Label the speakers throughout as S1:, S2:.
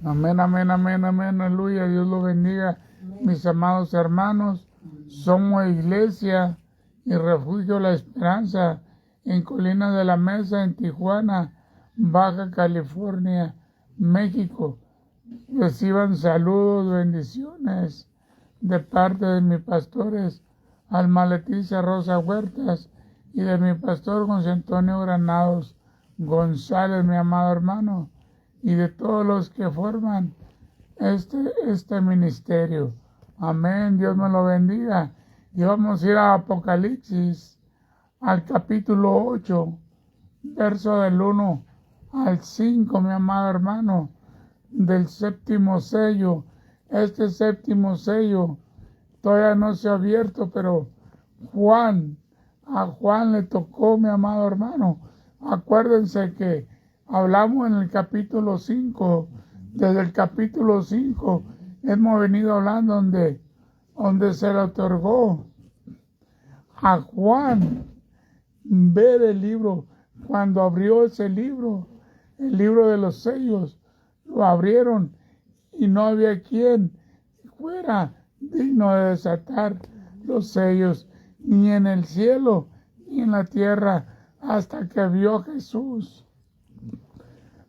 S1: Amén, amén, amén, amén, aleluya. Dios lo bendiga, mis amados hermanos. Somos iglesia y refugio La Esperanza en Colinas de la Mesa, en Tijuana, Baja California, México. Reciban saludos, bendiciones de parte de mis pastores Alma Leticia Rosa Huertas y de mi pastor José Antonio Granados González, mi amado hermano, y de todos los que forman este ministerio. Amén, Dios me lo bendiga. Y vamos a ir a Apocalipsis, al capítulo 8, verso del 1 al 5, mi amado hermano, del séptimo sello. Este séptimo sello todavía no se ha abierto, pero a Juan le tocó, mi amado hermano. Acuérdense que hablamos en el capítulo 5, desde el capítulo 5 hemos venido hablando donde se le otorgó a Juan ver el libro. Cuando abrió ese libro, el libro de los sellos, lo abrieron y no había quien fuera digno de desatar los sellos, ni en el cielo ni en la tierra, hasta que vio Jesús.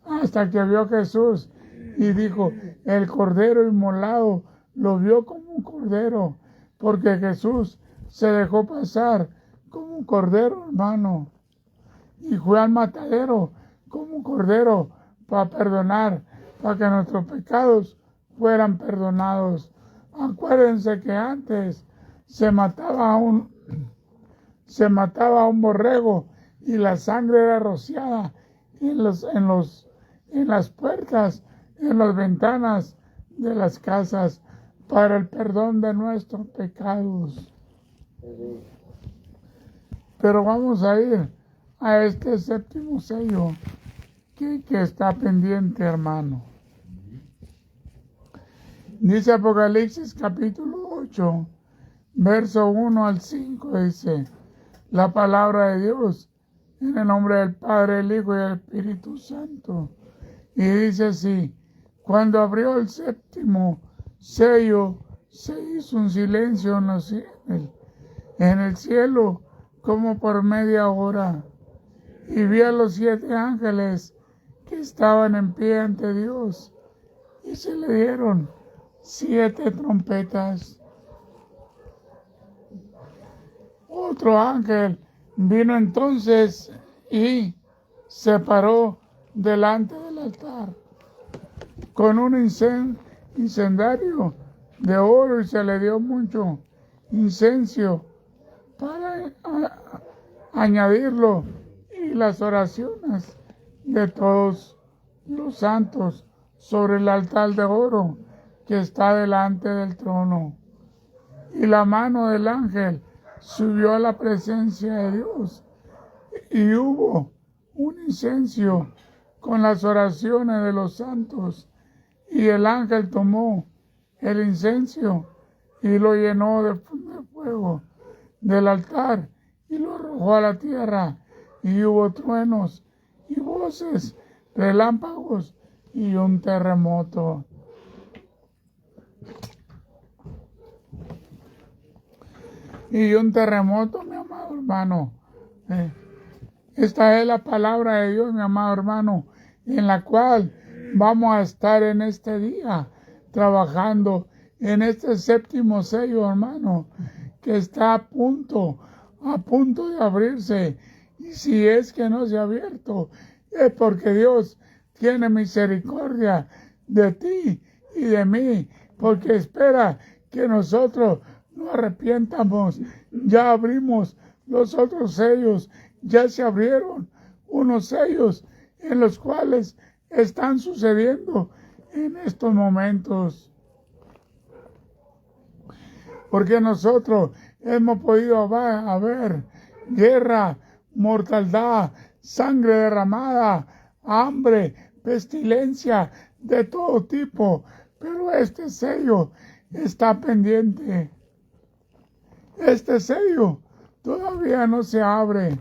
S1: Hasta que vio Jesús y dijo, el cordero inmolado lo vio como un cordero, porque Jesús se dejó pasar como un cordero, hermano, y fue al matadero como un cordero para perdonar, para que nuestros pecados fueran perdonados. Acuérdense que antes se mataba a un borrego y la sangre era rociada en las puertas, en las ventanas de las casas para el perdón de nuestros pecados. Pero vamos a ir a este séptimo sello que está pendiente, hermano. Dice Apocalipsis capítulo 8, verso 1 al 5, dice la palabra de Dios en el nombre del Padre, el Hijo y el Espíritu Santo. Y dice así, cuando abrió el séptimo sello, se hizo un silencio en el cielo como por media hora. Y vi a los 7 ángeles que estaban en pie ante Dios, y se le dieron 7 trompetas. Otro ángel vino entonces y se paró delante del altar con un incendario de oro, y se le dio mucho incienso para añadirlo, y las oraciones de todos los santos sobre el altar de oro que está delante del trono. Y la mano del ángel subió a la presencia de Dios, y hubo un incienso con las oraciones de los santos, y el ángel tomó el incienso y lo llenó de fuego del altar y lo arrojó a la tierra, y hubo truenos y voces, relámpagos y un terremoto. Y un terremoto, mi amado hermano. Esta es la palabra de Dios, mi amado hermano, en la cual vamos a estar en este día trabajando en este séptimo sello, hermano, que está a punto de abrirse. Y si es que no se ha abierto, es porque Dios tiene misericordia de ti y de mí, porque espera que nosotros nos arrepientamos. Ya abrimos los otros sellos, ya se abrieron unos sellos en los cuales están sucediendo en estos momentos. Porque nosotros hemos podido ver guerra, mortandad, sangre derramada, hambre, pestilencia de todo tipo. Pero este sello está pendiente. Este sello todavía no se abre,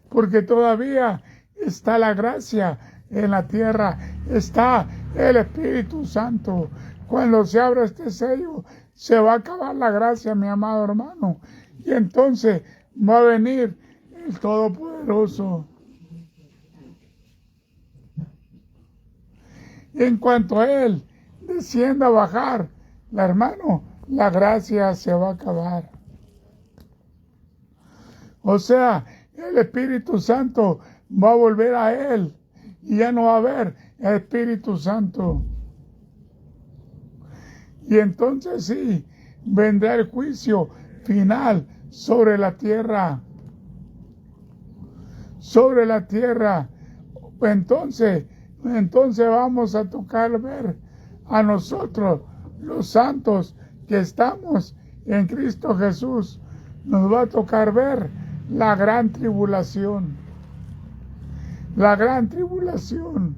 S1: porque todavía está la gracia en la tierra está el Espíritu Santo. Cuando se abra este sello, se va a acabar la gracia, mi amado hermano. Y entonces va a venir el Todopoderoso. Y en cuanto Él descienda a bajar, hermano, la gracia se va a acabar. O sea, el Espíritu Santo va a volver a Él y ya no va a haber el Espíritu Santo. Y entonces sí, vendrá el juicio final sobre la tierra. Sobre la tierra. Entonces vamos a tocar ver a nosotros, los santos que estamos en Cristo Jesús. Nos va a tocar ver la gran tribulación. La gran tribulación.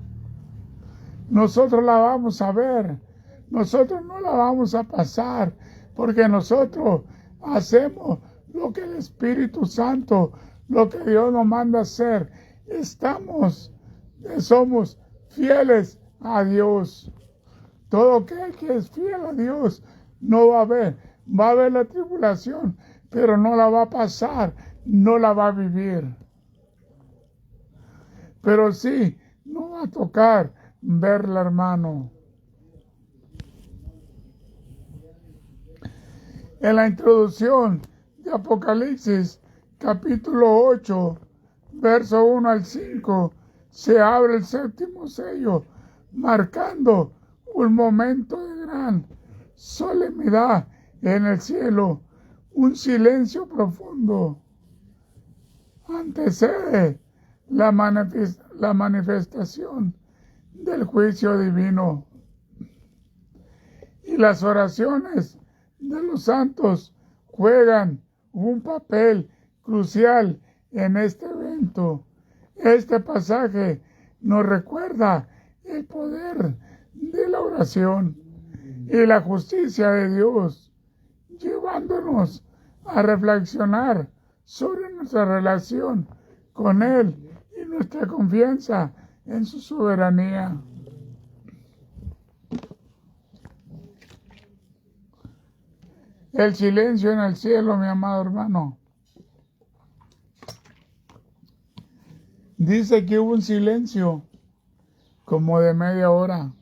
S1: Nosotros la vamos a ver. Nosotros no la vamos a pasar, porque nosotros hacemos lo que el Espíritu Santo, lo que Dios nos manda hacer. Somos fieles a Dios. Todo aquel que es fiel a Dios no va a haber la tribulación, pero no la va a pasar, no la va a vivir. Pero sí, no va a tocar verla, hermano. En la introducción de Apocalipsis, capítulo 8, verso 1 al 5, se abre el séptimo sello, marcando un momento de gran solemnidad en el cielo. Un silencio profundo antecede la manifestación del juicio divino. Y las oraciones de los santos juegan un papel crucial en este evento. Este pasaje nos recuerda el poder de la oración y la justicia de Dios, llevándonos a reflexionar sobre nuestra relación con Él y nuestra confianza en su soberanía. El silencio en el cielo, mi amado hermano. Dice que hubo un silencio como de media hora.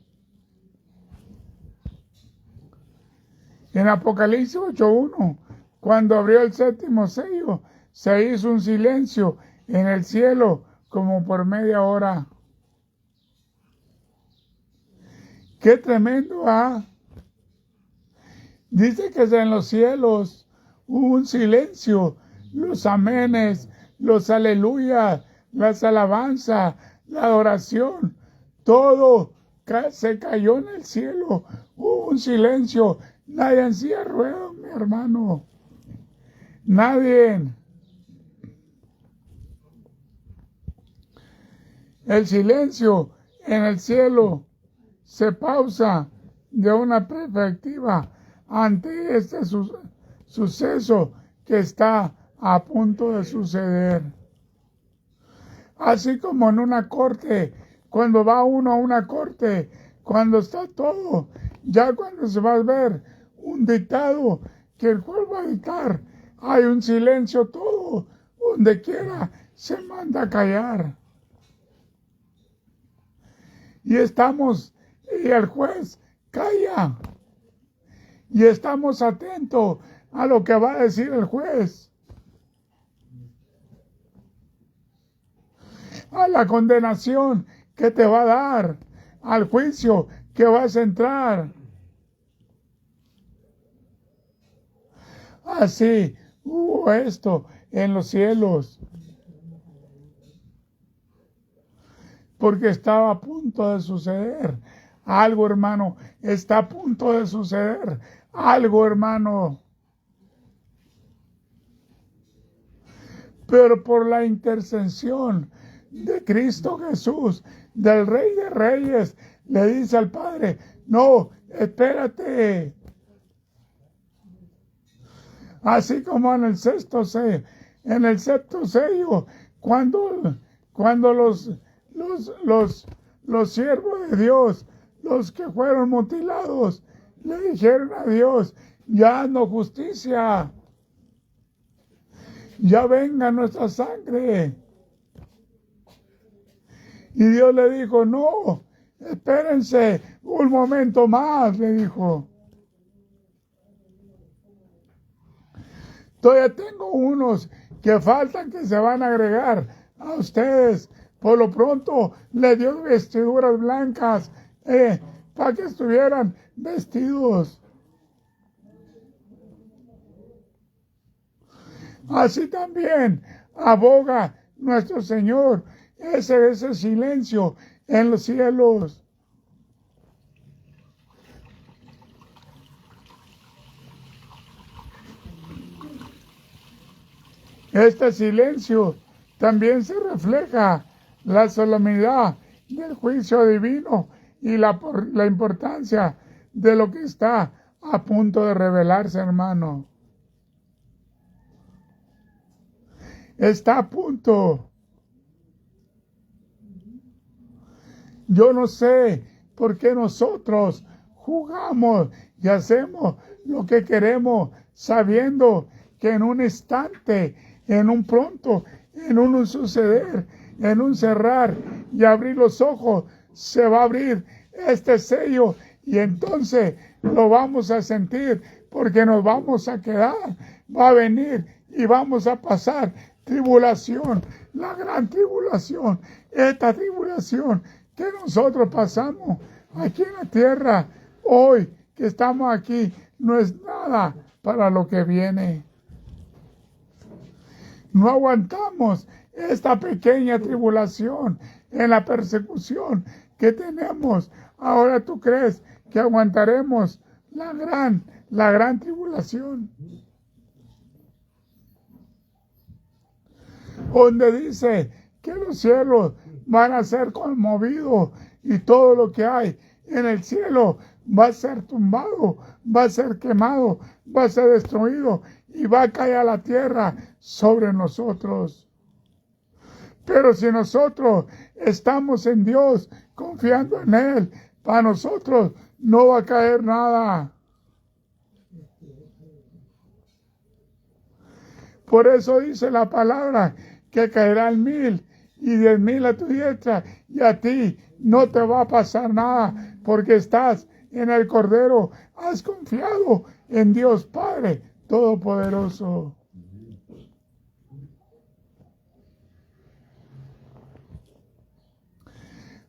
S1: En Apocalipsis 8:1, cuando abrió el séptimo sello, se hizo un silencio en el cielo como por media hora. ¡Qué tremendo! Dice que en los cielos hubo un silencio, los amenes, los aleluyas, las alabanzas, la adoración, todo se cayó en el cielo. Hubo un silencio. Nadie en silla de ruedas, mi hermano. Nadie. El silencio en el cielo se pausa de una perspectiva ante este suceso que está a punto de suceder. Así como en una corte, cuando va uno a una corte, cuando está todo, ya cuando se va a ver un dictado que el cual va a dictar, hay un silencio todo, donde quiera se manda a callar. Y el juez calla. Y estamos atentos a lo que va a decir el juez. A la condenación que te va a dar, al juicio que vas a entrar. Así hubo esto en los cielos. Porque estaba a punto de suceder. Algo, hermano, está a punto de suceder. Algo, hermano. Pero por la intercesión de Cristo Jesús, del Rey de Reyes, le dice al Padre, no, espérate. Así como en el sexto sello, cuando los siervos de Dios, los que fueron mutilados, le dijeron a Dios, ya no justicia, ya venga nuestra sangre. Y Dios le dijo, no, espérense un momento más, le dijo. Todavía tengo unos que faltan que se van a agregar a ustedes. Por lo pronto le dio vestiduras blancas para que estuvieran vestidos. Así también aboga nuestro Señor ese silencio en los cielos. Este silencio también se refleja la solemnidad del juicio divino y la importancia de lo que está a punto de revelarse, hermano. Está a punto. Yo no sé por qué nosotros jugamos y hacemos lo que queremos sabiendo que en un instante, en un pronto, en un suceder, en un cerrar y abrir los ojos, se va a abrir este sello y entonces lo vamos a sentir porque nos vamos a quedar, va a venir y vamos a pasar tribulación, la gran tribulación, esta tribulación que nosotros pasamos aquí en la tierra, hoy que estamos aquí, no es nada para lo que viene. No aguantamos esta pequeña tribulación en la persecución que tenemos. Ahora tú crees que aguantaremos la gran tribulación. Donde dice que los cielos van a ser conmovidos y todo lo que hay en el cielo va a ser tumbado, va a ser quemado, va a ser destruido y va a caer a la tierra sobre nosotros. Pero si nosotros estamos en Dios, confiando en Él, para nosotros no va a caer nada. Por eso dice la palabra que caerán 1000 y 10,000 a tu diestra y a ti no te va a pasar nada porque estás en el Cordero, has confiado en Dios Padre Todopoderoso.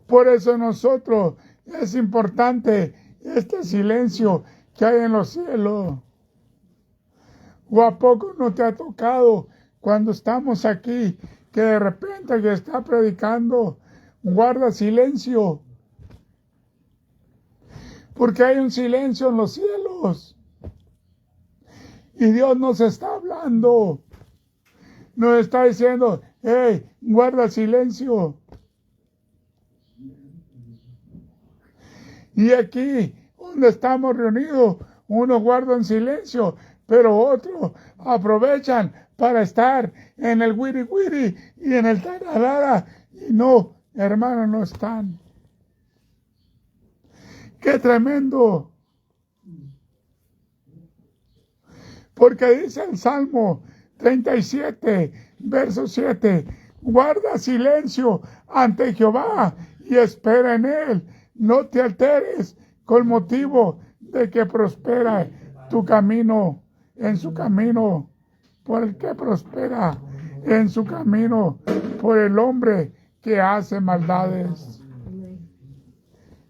S1: Por eso nosotros es importante este silencio que hay en los cielos. ¿O a poco no te ha tocado cuando estamos aquí que de repente que está predicando guarda silencio? Porque hay un silencio en los cielos. Y Dios nos está hablando. Nos está diciendo, hey, guarda silencio. Y aquí, donde estamos reunidos, unos guardan silencio, pero otros aprovechan para estar en el wiri wiri y en el tararara. Y no, hermanos, no están. ¡Qué tremendo! Porque dice el Salmo 37, verso 7, guarda silencio ante Jehová y espera en Él. No te alteres con motivo de que prospera tu camino, en su camino, por el que prospera en su camino, por el hombre que hace maldades.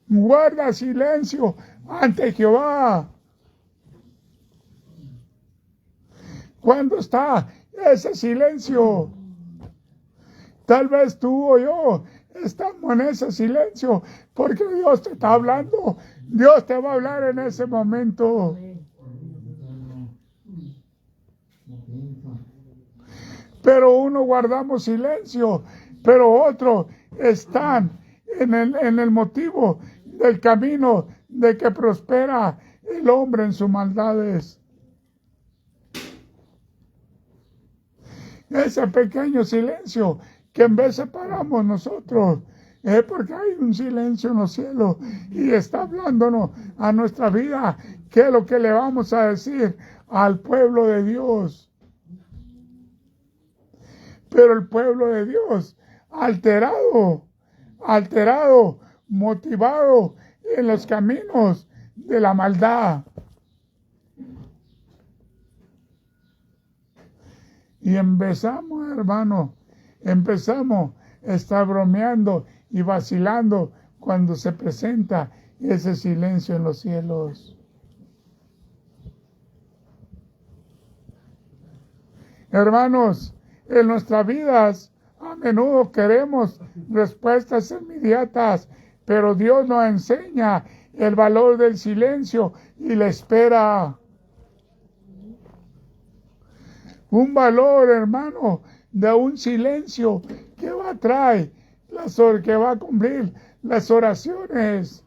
S1: Guarda silencio ante Jehová. ¿Cuándo está ese silencio? Tal vez tú o yo estamos en ese silencio porque Dios te está hablando. Dios te va a hablar en ese momento. Pero uno guardamos silencio, pero otros están en el motivo del camino de que prospera el hombre en sus maldades. Ese pequeño silencio que en vez separamos nosotros Es porque hay un silencio en los cielos y está hablándonos a nuestra vida. ¿Qué es lo que le vamos a decir al pueblo de Dios? Pero el pueblo de Dios, alterado, motivado en los caminos de la maldad. Y empezamos, hermano, a estar bromeando y vacilando cuando se presenta ese silencio en los cielos. Hermanos, en nuestras vidas a menudo queremos respuestas inmediatas, pero Dios nos enseña el valor del silencio y la espera. Un valor, hermano, de un silencio que va a traer, que va a cumplir las oraciones.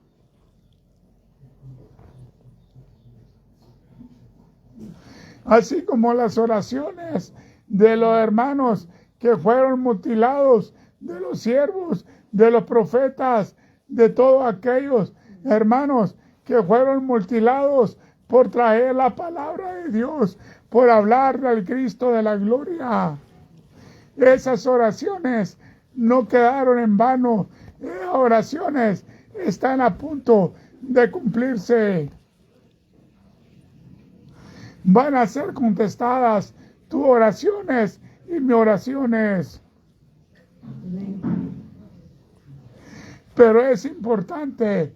S1: Así como las oraciones de los hermanos que fueron mutilados, de los siervos, de los profetas, de todos aquellos hermanos que fueron mutilados por traer la palabra de Dios, por hablar del Cristo de la gloria. Esas oraciones no quedaron en vano. Esas oraciones están a punto de cumplirse. Van a ser contestadas tus oraciones y mis oraciones. Pero es importante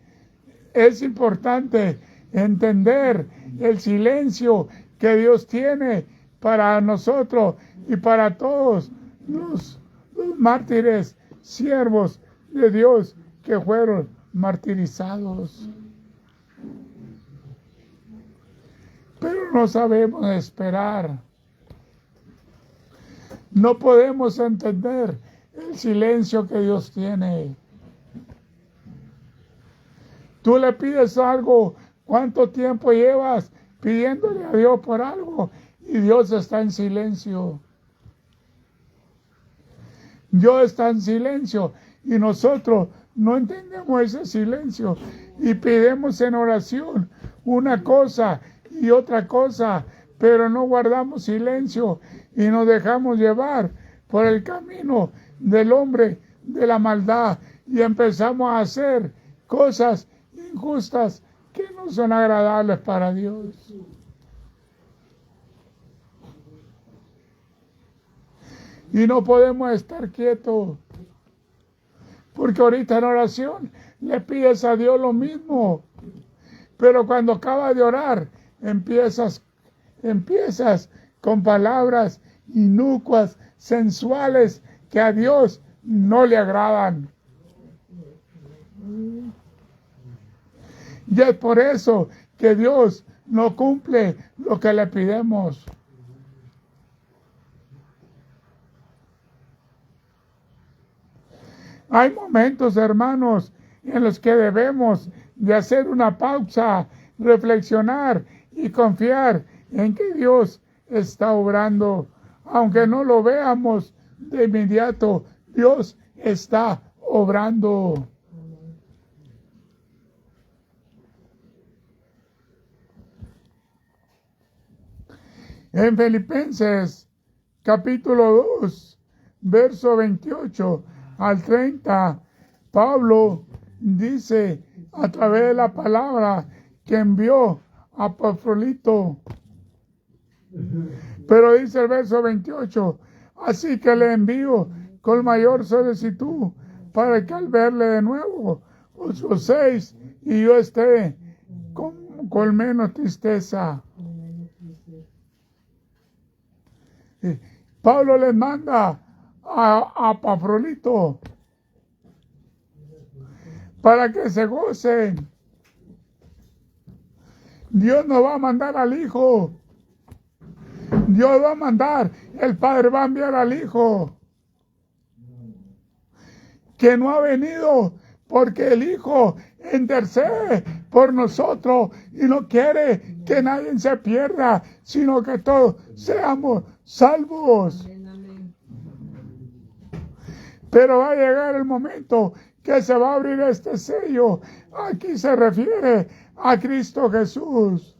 S1: entender el silencio que Dios tiene para nosotros y para todos los mártires, siervos de Dios que fueron martirizados. Pero no sabemos esperar. No podemos entender el silencio que Dios tiene. Tú le pides algo, ¿cuánto tiempo llevas pidiéndole a Dios por algo? Y Dios está en silencio. Dios está en silencio y nosotros no entendemos ese silencio y pedimos en oración una cosa y otra cosa, pero no guardamos silencio y nos dejamos llevar por el camino del hombre de la maldad y empezamos a hacer cosas injustas que no son agradables para Dios. Y no podemos estar quietos, porque ahorita en oración le pides a Dios lo mismo, pero cuando acabas de orar, empiezas con palabras inicuas, sensuales, que a Dios no le agradan. Y es por eso que Dios no cumple lo que le pidemos. Hay momentos, hermanos, en los que debemos de hacer una pausa, reflexionar y confiar en que Dios está obrando. Aunque no lo veamos de inmediato, Dios está obrando. En Filipenses capítulo 2, verso 28 al 30, Pablo dice a través de la palabra que envió a Epafrodito. Pero dice el verso 28, así que le envío con mayor solicitud para que al verle de nuevo os gocéis y yo esté con menos tristeza. Pablo les manda a Epafrodito para que se gocen. Dios no va a mandar al Hijo. Dios va a mandar, el Padre va a enviar al Hijo, que no ha venido porque el Hijo intercede por nosotros y no quiere que nadie se pierda, sino que todos seamos salvos. Pero va a llegar el momento que se va a abrir este sello. Aquí se refiere a Cristo Jesús.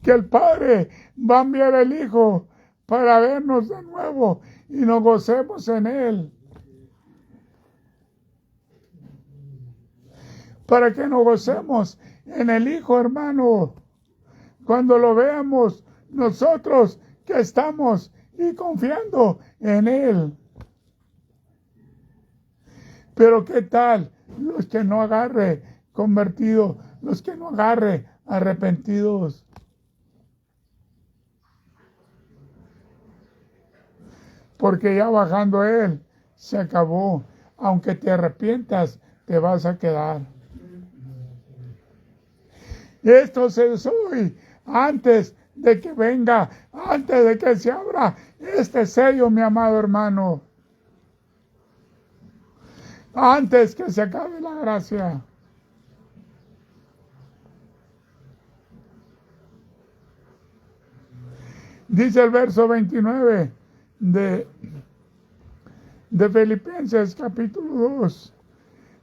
S1: Que el Padre va a enviar al Hijo para vernos de nuevo y nos gocemos en Él. Para que nos gocemos en el Hijo, hermano. Cuando lo veamos nosotros que estamos y confiando en Él. Pero ¿qué tal los que no agarre convertidos, los que no agarre arrepentidos? Porque ya bajando Él, se acabó. Aunque te arrepientas, te vas a quedar. Esto es hoy, antes de que venga, antes de que se abra este sello, mi amado hermano. Antes que se acabe la gracia. Dice el verso 29 de Filipenses capítulo 2.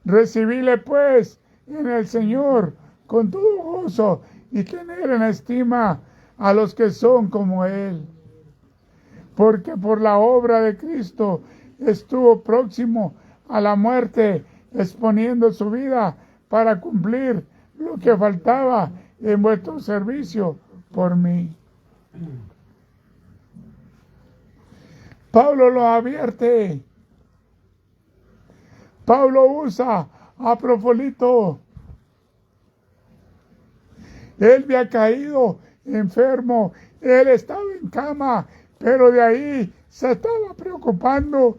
S1: Recibíle pues en el Señor con todo gozo y tener en estima a los que son como Él. Porque por la obra de Cristo estuvo próximo a la muerte, exponiendo su vida para cumplir lo que faltaba en vuestro servicio por mí. Pablo lo advierte. Pablo usa a Profolito. Él había caído enfermo, él estaba en cama, pero de ahí se estaba preocupando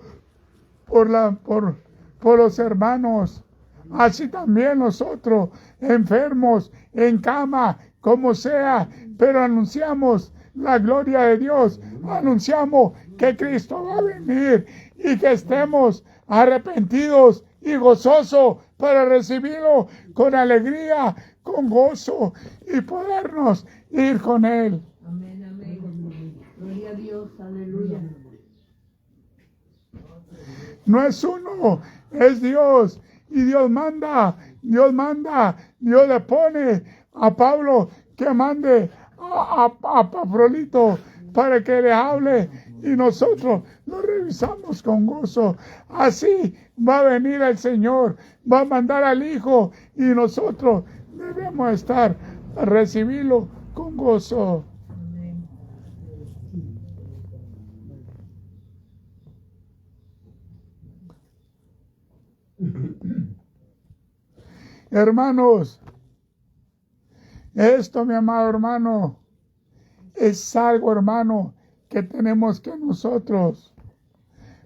S1: por los hermanos. Así también nosotros, enfermos, en cama, como sea, pero anunciamos la gloria de Dios, anunciamos que Cristo va a venir y que estemos arrepentidos y gozosos para recibirlo con alegría, con gozo y podernos ir con Él.
S2: Amén, amén. Gloria a Dios, aleluya.
S1: No es uno, es Dios. Y Dios manda, Dios le pone a Pablo que mande a Pafrodito para que le hable y nosotros lo revisamos con gozo. Así va a venir el Señor, va a mandar al Hijo y nosotros debemos estar a recibirlo con gozo.
S2: Amén.
S1: Hermanos, esto, mi amado hermano, es algo, hermano, que tenemos que nosotros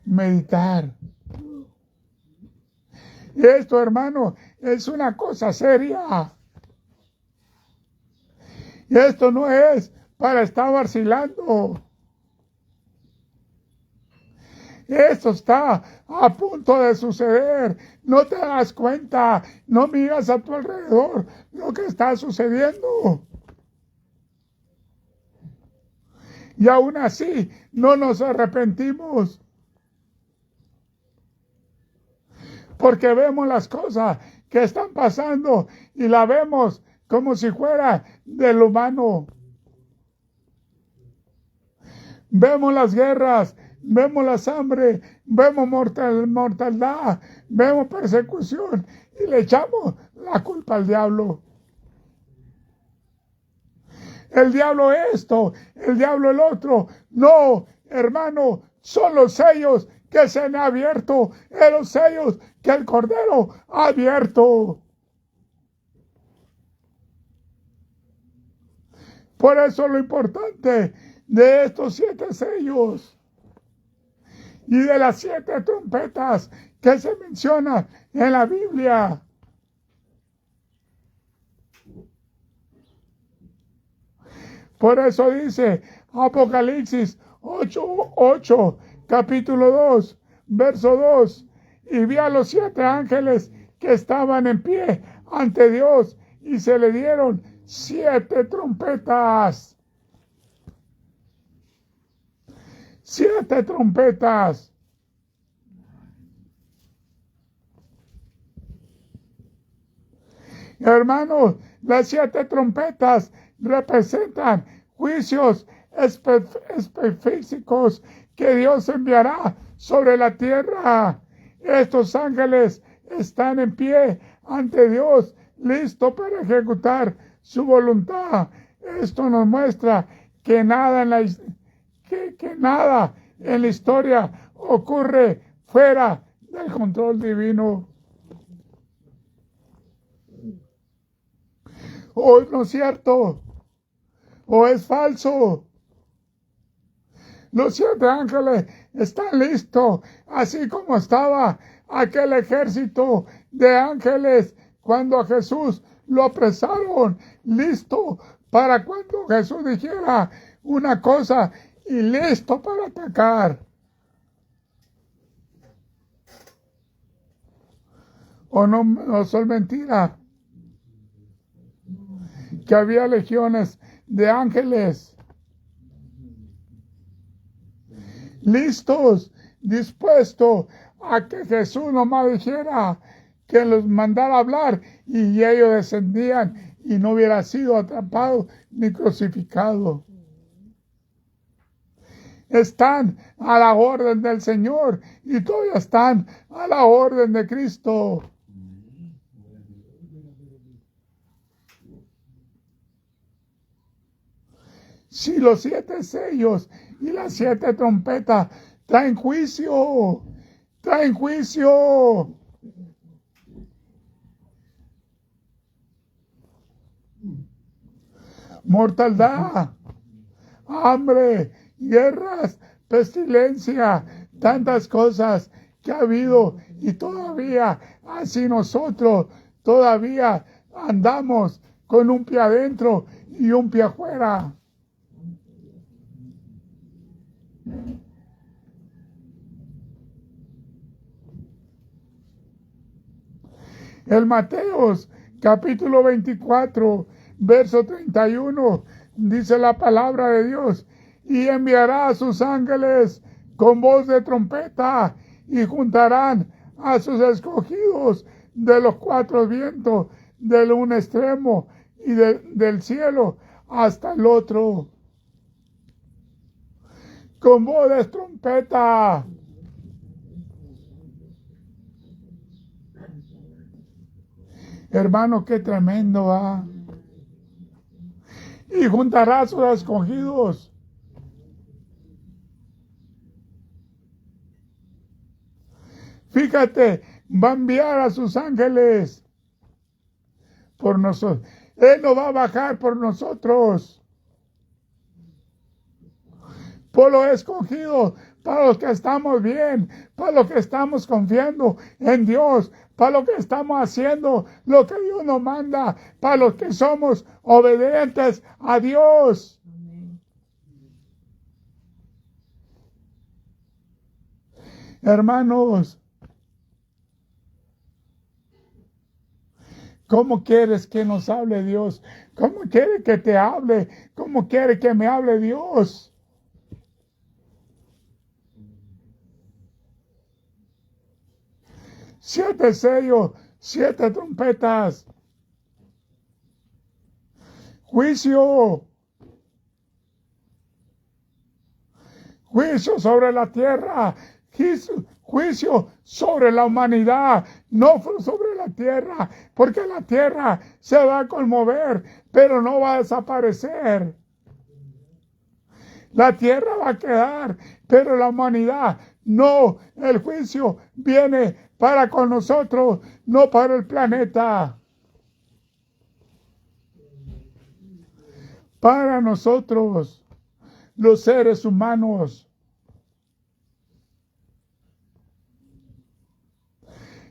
S1: meditar. Y esto, hermano, es una cosa seria. Y esto no es para estar vacilando. Esto está a punto de suceder. No te das cuenta. No miras a tu alrededor lo que está sucediendo. Y aún así no nos arrepentimos. Porque vemos las cosas que están pasando y la vemos como si fuera del humano. Vemos las guerras, vemos la hambre, vemos mortandad, vemos persecución y le echamos la culpa al diablo. El diablo esto, el diablo el otro. No, hermano, son los sellos que se han abierto, los sellos que el Cordero ha abierto. Por eso lo importante de estos 7 sellos y de las 7 trompetas que se mencionan en la Biblia. Por eso dice Apocalipsis 8, capítulo 2, verso 2. Y vi a los 7 ángeles que estaban en pie ante Dios y se le dieron 7 trompetas. 7 trompetas. Hermanos, las 7 trompetas representan juicios específicos que Dios enviará sobre la tierra. Estos ángeles están en pie ante Dios, listos para ejecutar su voluntad. Esto nos muestra que nada en la historia ocurre fuera del control divino. ¿O no es cierto? ¿O es falso? Los 7 ángeles están listos, así como estaba aquel ejército de ángeles cuando a Jesús lo apresaron, listo para cuando Jesús dijera una cosa y listo para atacar. ¿O no son mentiras? Que había legiones de ángeles listos, dispuestos a que Jesús nomás dijera que los mandara a hablar y ellos descendían y no hubiera sido atrapado ni crucificado. Están a la orden del Señor y todavía están a la orden de Cristo. Si los 7 sellos y las 7 trompetas traen juicio, mortandad, hambre, guerras, pestilencia, tantas cosas que ha habido y todavía así nosotros todavía andamos con un pie adentro y un pie afuera. El Mateos, capítulo 24, verso 31, dice la palabra de Dios, y enviará a sus ángeles con voz de trompeta, y juntarán a sus escogidos de los 4 vientos, del un extremo y del cielo hasta el otro. Con voz de trompeta. Hermano, qué tremendo va. Y juntará a sus escogidos. Fíjate, va a enviar a sus ángeles por nosotros. Él no va a bajar por nosotros. Por los escogidos, para los que estamos bien, para los que estamos confiando en Dios, para los que estamos haciendo lo que Dios nos manda, para los que somos obedientes a Dios. Amén. Hermanos, ¿cómo quieres que nos hable Dios? ¿Cómo quiere que te hable? ¿Cómo quiere que me hable Dios? Siete sellos, 7 trompetas. Juicio. Juicio sobre la tierra. Juicio sobre la humanidad. No sobre la tierra. Porque la tierra se va a conmover, pero no va a desaparecer. La tierra va a quedar, pero la humanidad no. El juicio viene para con nosotros, no para el planeta. Para nosotros, los seres humanos.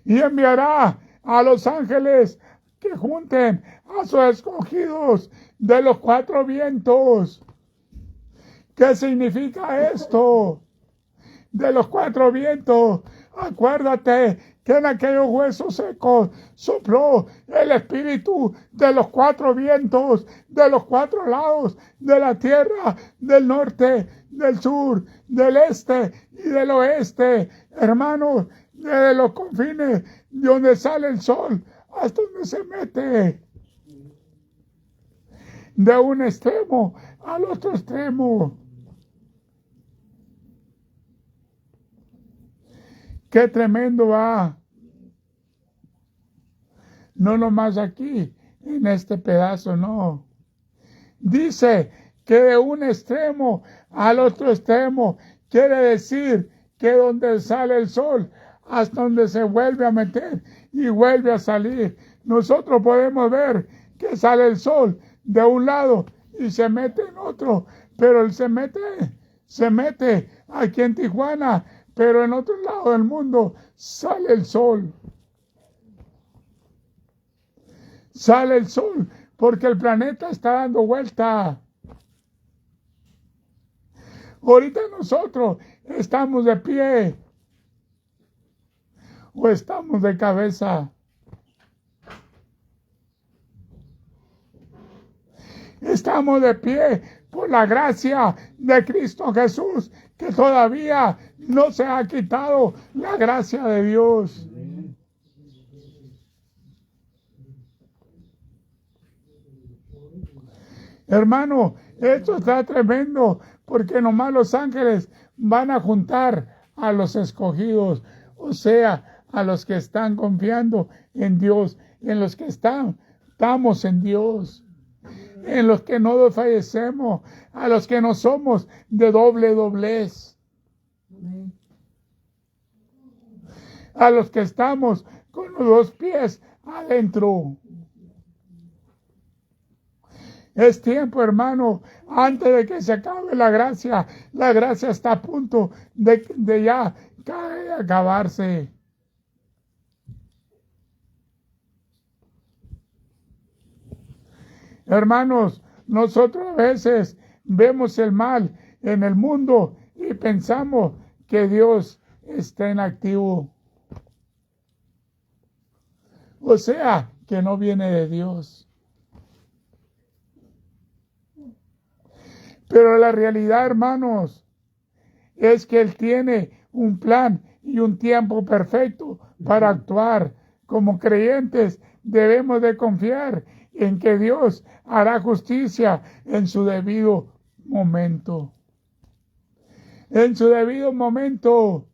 S1: Y enviará a los ángeles que junten a sus escogidos de los 4 vientos. ¿Qué significa esto? De los 4 vientos. Acuérdate que en aquellos huesos secos sopló el espíritu de los 4 vientos, de los 4 lados de la tierra, del norte, del sur, del este y del oeste. Hermanos, desde los confines de donde sale el sol hasta donde se mete de un extremo al otro extremo. Qué tremendo va. No nomás aquí, en este pedazo, no. Dice que de un extremo al otro extremo, quiere decir que donde sale el sol, hasta donde se vuelve a meter y vuelve a salir. Nosotros podemos ver que sale el sol de un lado y se mete en otro, pero él se mete aquí en Tijuana, pero en otro lado del mundo sale el sol. Sale el sol porque el planeta está dando vuelta. Ahorita nosotros estamos de pie o estamos de cabeza. Estamos de pie por la gracia de Cristo Jesús, que todavía no se ha quitado la gracia de Dios. Hermano, esto está tremendo, porque nomás los ángeles van a juntar a los escogidos, o sea, a los que están confiando en Dios, en los que estamos en Dios, en los que no desfallecemos, a los que no somos de doble doblez, a los que estamos con los dos pies adentro. Es tiempo, hermano, antes de que se acabe la gracia está a punto de ya acabarse. Hermanos, nosotros a veces vemos el mal en el mundo y pensamos que Dios está inactivo. O sea, que no viene de Dios. Pero la realidad, hermanos, es que Él tiene un plan y un tiempo perfecto para actuar. Como creyentes debemos de confiar en que Dios hará justicia en su debido momento. En su debido momento.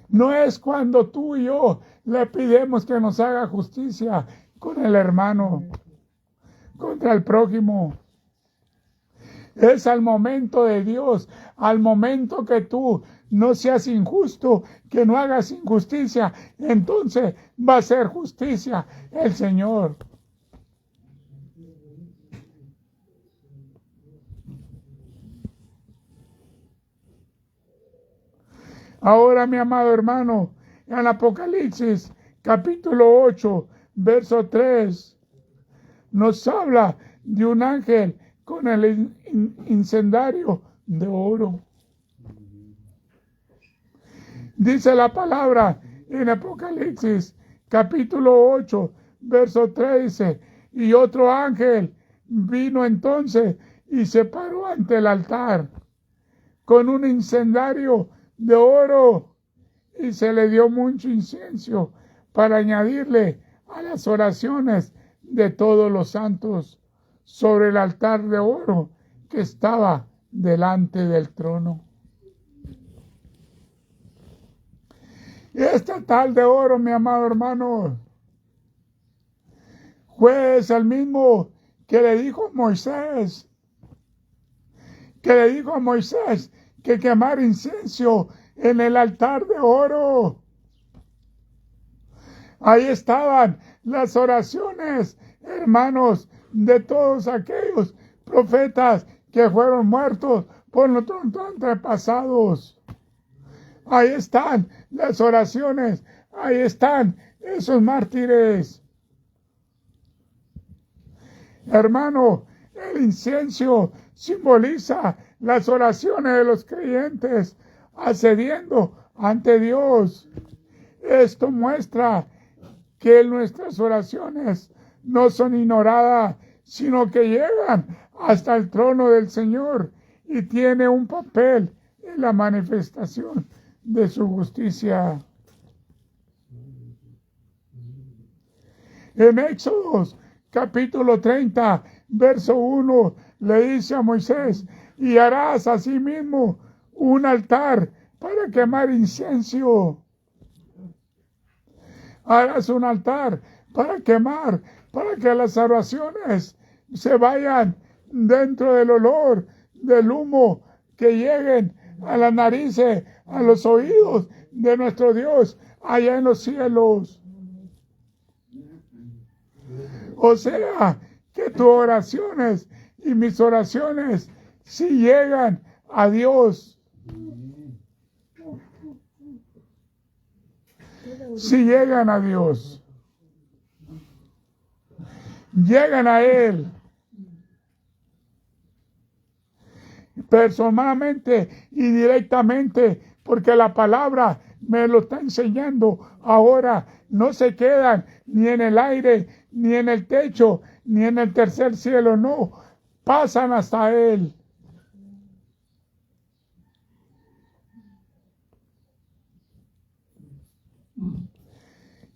S1: No es cuando tú y yo le pidemos que nos haga justicia con el hermano, contra el prójimo. Es al momento de Dios, al momento que tú no seas injusto, que no hagas injusticia, entonces va a ser justicia el Señor. Ahora, mi amado hermano, en Apocalipsis capítulo 8, verso 3, nos habla de un ángel con el incendario de oro. Dice la palabra en Apocalipsis capítulo 8, verso 13, y otro ángel vino entonces y se paró ante el altar con un incendario de oro, y se le dio mucho incienso para añadirle a las oraciones de todos los santos sobre el altar de oro que estaba delante del trono. Este altar de oro, mi amado hermano, fue el mismo que le dijo a Moisés, que quemar incienso en el altar de oro. Ahí estaban las oraciones, hermanos, de todos aquellos profetas que fueron muertos por nuestros antepasados. Ahí están las oraciones, ahí están esos mártires. Hermano, el incienso simboliza las oraciones de los creyentes accediendo ante Dios. Esto muestra que nuestras oraciones no son ignoradas, sino que llegan hasta el trono del Señor y tiene un papel en la manifestación de su justicia. En Éxodo capítulo 30, verso 1, le dice a Moisés, y harás asimismo un altar para quemar incienso. Harás un altar para quemar, para que las oraciones se vayan dentro del olor del humo, que lleguen a las narices, a los oídos de nuestro Dios allá en los cielos. O sea, que tus oraciones y mis oraciones sí llegan a Dios. Sí llegan a Dios. Llegan a Él. Personalmente y directamente, porque la palabra me lo está enseñando ahora. No se quedan ni en el aire, ni en el techo, ni en el tercer cielo, no, pasan hasta Él.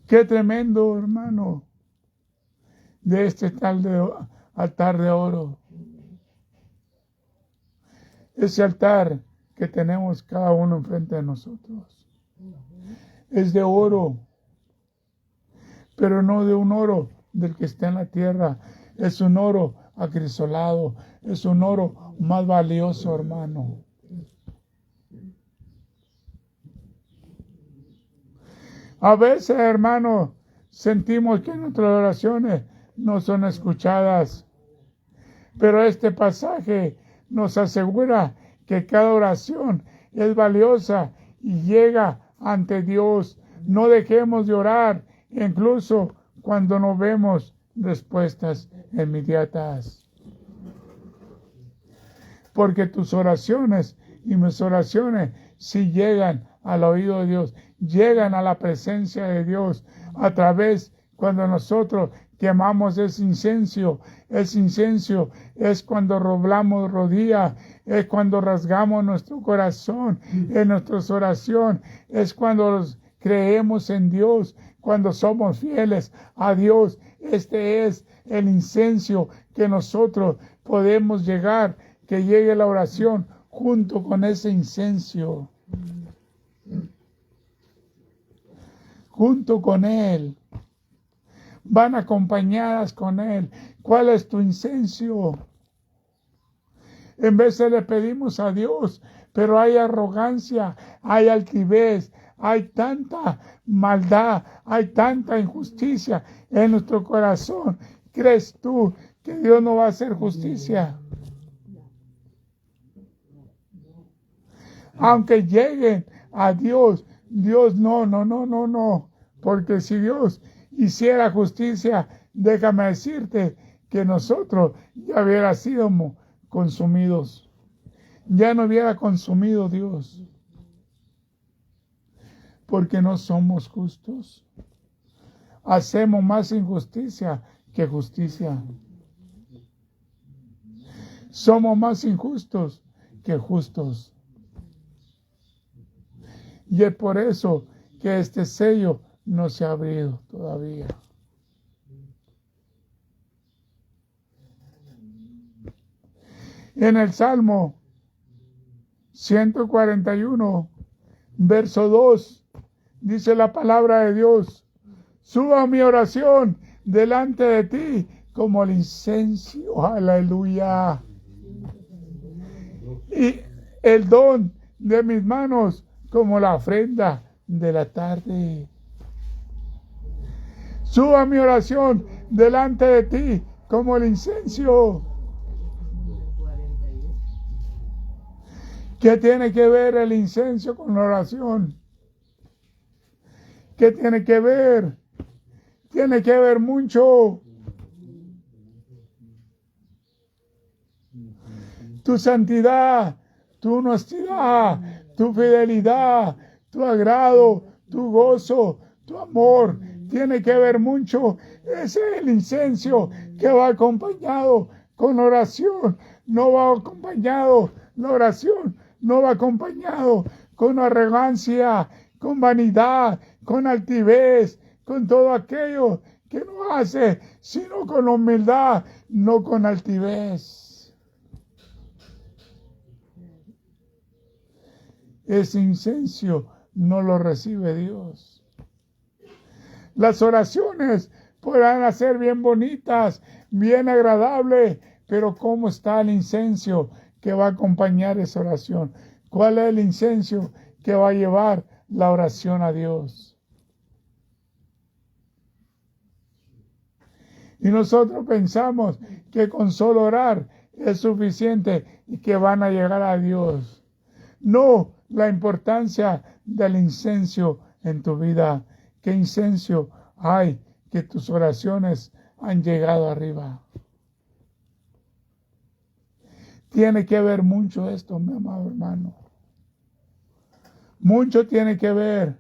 S1: Qué tremendo, hermano, de este altar de oro. Ese altar que tenemos cada uno enfrente de nosotros es de oro, pero no de un oro del que está en la tierra. Es un oro acrisolado, es un oro más valioso, hermano. A veces, hermano, sentimos que nuestras oraciones no son escuchadas, pero este pasaje nos asegura que cada oración es valiosa y llega ante Dios. No dejemos de orar, incluso cuando no vemos respuestas inmediatas. Porque tus oraciones y mis oraciones sí llegan al oído de Dios, llegan a la presencia de Dios a través cuando nosotros quemamos ese incienso. Ese incienso es cuando doblamos rodillas, es cuando rasgamos nuestro corazón en nuestra oración, es cuando creemos en Dios, cuando somos fieles a Dios. Este es el incienso que nosotros podemos llegar, que llegue la oración junto con ese incienso. Junto con Él. Van acompañadas con Él. ¿Cuál es tu incienso? En vez de le pedimos a Dios, pero hay arrogancia, hay altivez, hay tanta maldad, hay tanta injusticia en nuestro corazón. ¿Crees tú que Dios no va a hacer justicia? Aunque lleguen a Dios, Dios no. Porque si Dios hiciera justicia, déjame decirte que nosotros ya hubiera sido consumidos. Ya no hubiera consumido Dios. Porque no somos justos. Hacemos más injusticia que justicia. Somos más injustos que justos. Y es por eso que este sello no se ha abrido todavía. En el Salmo 141, verso 2, dice la palabra de Dios: suba mi oración delante de ti como el incenso. Aleluya. Y el don de mis manos como la ofrenda de la tarde. Suba mi oración delante de ti como el incienso. ¿Qué tiene que ver el incienso con la oración? ¿Qué tiene que ver? Tiene que ver mucho. Tu santidad, tu honestidad, tu fidelidad, tu agrado, tu gozo, tu amor, tiene que ver mucho. Ese es el incienso que va acompañado con oración. No va acompañado, la oración no va acompañado con arrogancia, con vanidad, con altivez, con todo aquello que no hace sino con humildad, no con altivez. Ese incenso no lo recibe Dios. Las oraciones podrán ser bien bonitas, bien agradables, pero ¿cómo está el incenso que va a acompañar esa oración? ¿Cuál es el incenso que va a llevar la oración a Dios? Y nosotros pensamos que con solo orar es suficiente y que van a llegar a Dios. No, la importancia del incenso en tu vida. ¿Qué incenso hay que tus oraciones han llegado arriba? Tiene que ver mucho esto, mi amado hermano. Mucho tiene que ver.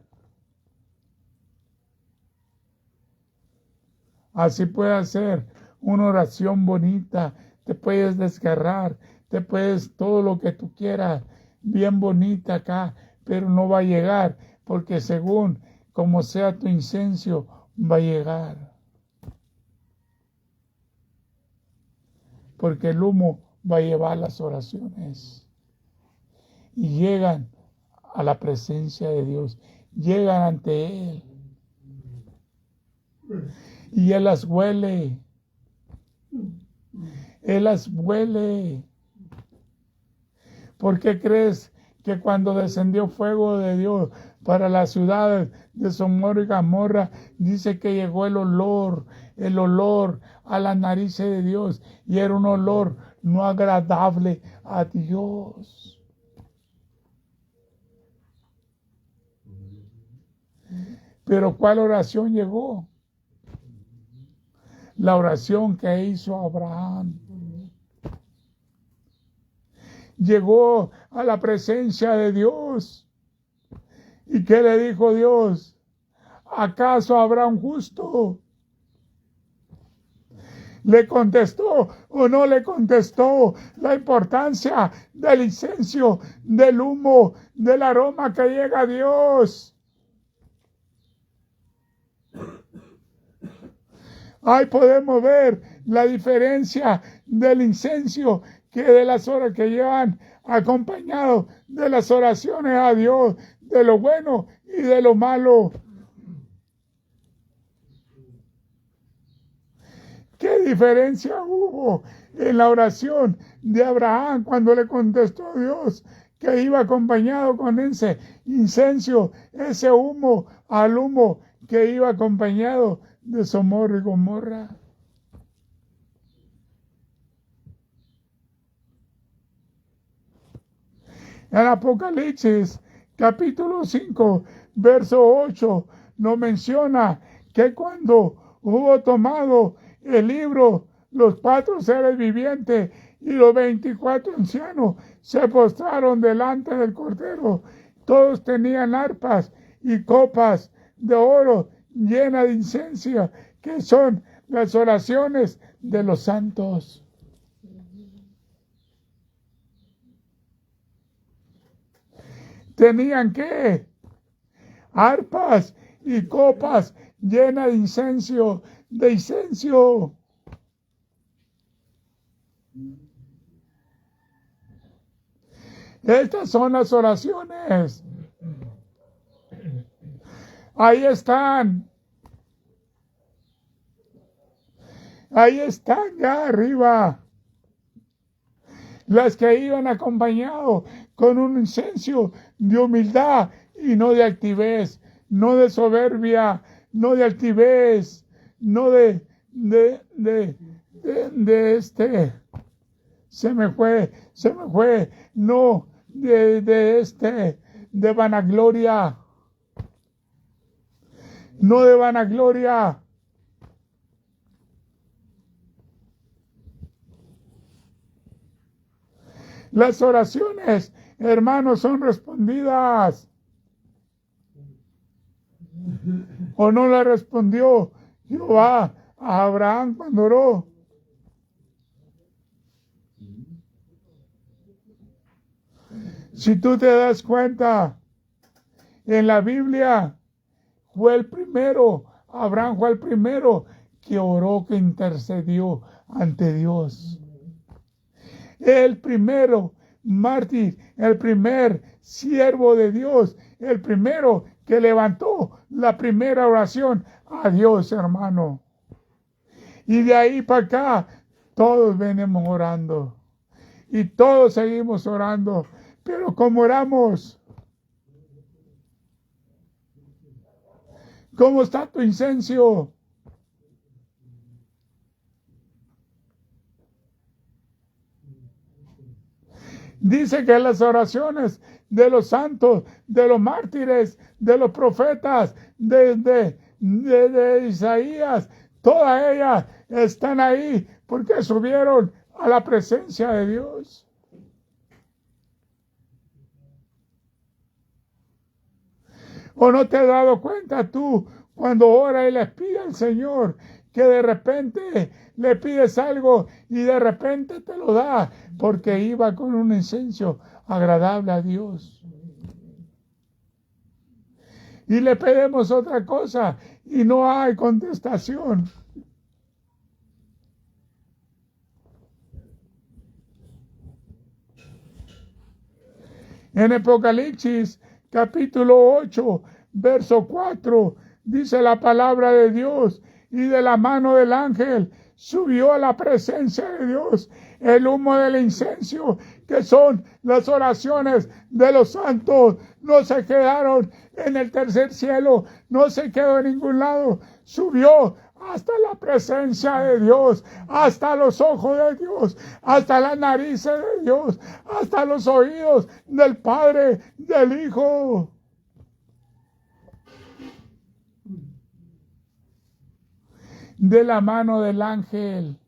S1: Así puede hacer una oración bonita. Te puedes desgarrar. Te puedes todo lo que tú quieras. Bien bonita acá. Pero no va a llegar. Porque según como sea tu incenso, va a llegar. Porque el humo va a llevar las oraciones. Y llegan a la presencia de Dios. Llegan ante Él. Y Él las huele. Él las huele. ¿Por qué crees que cuando descendió fuego de Dios para las ciudades de Sodoma y Gomorra, dice que llegó el olor a la nariz de Dios, y era un olor no agradable a Dios? Pero ¿cuál oración llegó? La oración que hizo Abraham. Llegó a la presencia de Dios. ¿Y qué le dijo Dios? ¿Acaso habrá un justo? ¿Le contestó o no le contestó? La importancia del incenso, del humo, del aroma que llega a Dios. Ahí podemos ver la diferencia del incenso que de las horas que llevan acompañado de las oraciones a Dios, de lo bueno y de lo malo. ¿Qué diferencia hubo en la oración de Abraham cuando le contestó a Dios que iba acompañado con ese incenso, ese humo, al humo que iba acompañado de Sodoma y Gomorra? En Apocalipsis, capítulo 5, verso 8, nos menciona que cuando hubo tomado el libro, los 4 seres vivientes y los 24 ancianos se postraron delante del Cordero. Todos tenían arpas y copas de oro llenas de incienso, que son las oraciones de los santos. Tenían que arpas y copas llenas de incienso, Estas son las oraciones. Ahí están. Ahí están ya arriba. Las que iban acompañados con un incenso de humildad y no de altivez, no de soberbia, no de altivez, no se me fue, no de vanagloria, no de vanagloria. Las oraciones, hermanos, son respondidas. ¿O no le respondió Jehová a Abraham cuando oró? Si tú te das cuenta, en la Biblia fue el primero, Abraham fue el primero que oró, que intercedió ante Dios. El primero mártir, el primer siervo de Dios, el primero que levantó la primera oración a Dios, hermano. Y de ahí para acá, todos venimos orando. Y todos seguimos orando. Pero ¿cómo oramos? ¿Cómo está tu incenso? Dice que las oraciones de los santos, de los mártires, de los profetas, de Isaías, todas ellas están ahí porque subieron a la presencia de Dios. ¿O no te has dado cuenta tú cuando oras y les pides al Señor que de repente le pides algo y de repente te lo da porque iba con un incenso agradable a Dios? Y le pedimos otra cosa y no hay contestación. En Apocalipsis capítulo 8, verso 4, dice la palabra de Dios: y de la mano del ángel subió a la presencia de Dios el humo del incienso, que son las oraciones de los santos. No se quedaron en el tercer cielo, no se quedó en ningún lado, subió hasta la presencia de Dios, hasta los ojos de Dios, hasta las narices de Dios, hasta los oídos del Padre, del Hijo. De la mano del ángel.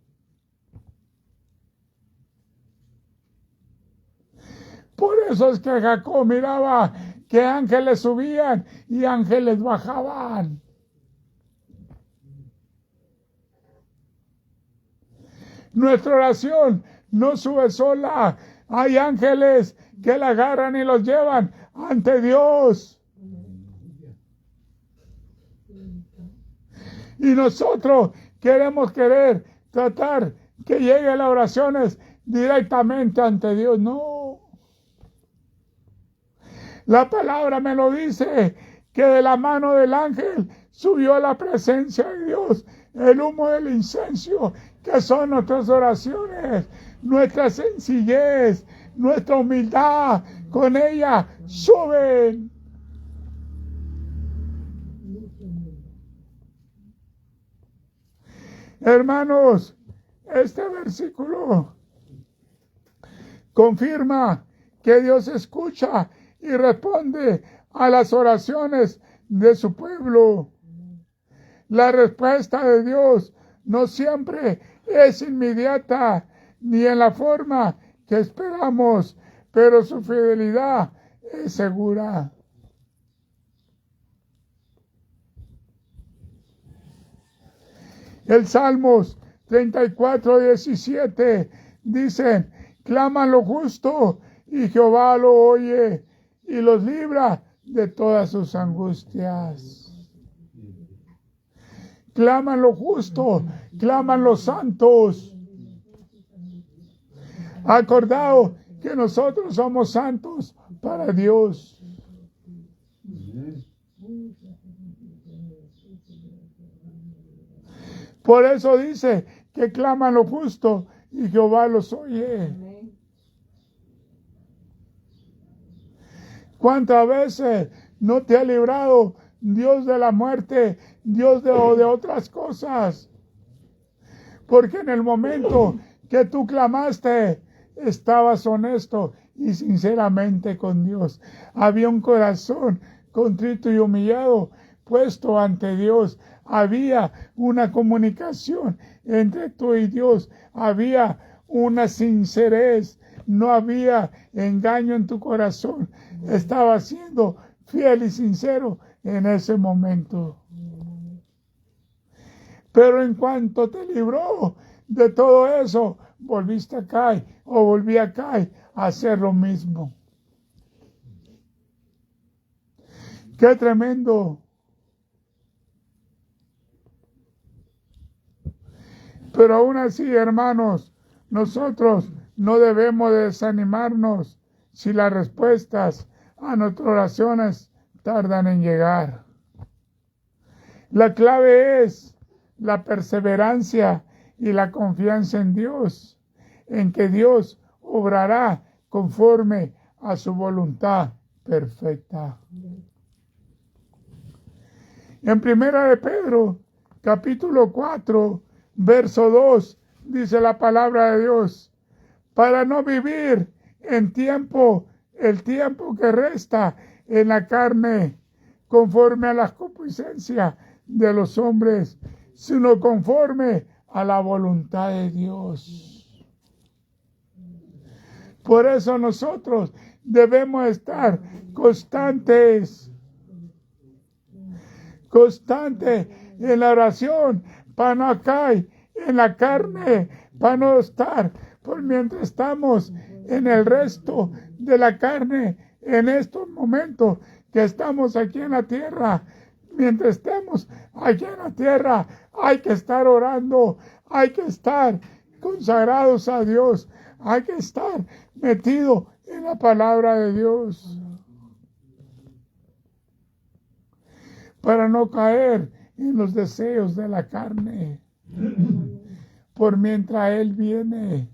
S1: Por eso es que Jacob miraba que ángeles subían y ángeles bajaban. Nuestra oración no sube sola. Hay ángeles que la agarran y los llevan ante Dios. Y nosotros queremos tratar que lleguen las oraciones directamente ante Dios. No. La palabra me lo dice, que de la mano del ángel subió a la presencia de Dios el humo del incienso, que son nuestras oraciones, nuestra sencillez, nuestra humildad, con ella suben. Hermanos, este versículo confirma que Dios escucha y responde a las oraciones de su pueblo. La respuesta de Dios no siempre es inmediata ni en la forma que esperamos, pero su fidelidad es segura. El Salmos 34:17 dice: claman lo justo y Jehová lo oye y los libra de todas sus angustias. Claman lo justo, claman los santos. Acordado que nosotros somos santos para Dios. Por eso dice que claman lo justo y Jehová los oye. ¿Cuántas veces no te ha librado Dios de la muerte, Dios de otras cosas? Porque en el momento que tú clamaste, estabas honesto y sinceramente con Dios. Había un corazón contrito y humillado puesto ante Dios. Había una comunicación entre tú y Dios. Había una sincerez. No había engaño en tu corazón. Estabas siendo fiel y sincero en ese momento. Pero en cuanto te libró de todo eso, volviste acá o volví acá a hacer lo mismo. ¡Qué tremendo! Pero aún así, hermanos, nosotros no debemos desanimarnos si las respuestas a nuestras oraciones tardan en llegar. La clave es la perseverancia y la confianza en Dios, en que Dios obrará conforme a su voluntad perfecta. En 1 de Pedro, capítulo 4, verso 2, dice la palabra de Dios, para no vivir el tiempo que resta en la carne, conforme a la concupiscencia de los hombres, sino conforme a la voluntad de Dios. Por eso nosotros debemos estar constantes en la oración, para no caer en la carne, para no estar, por mientras estamos en el resto de la carne, en estos momentos que estamos aquí en la tierra. Mientras estemos aquí en la tierra, hay que estar orando, hay que estar consagrados a Dios, hay que estar metido en la palabra de Dios, para no caer en los deseos de la carne, por mientras Él viene,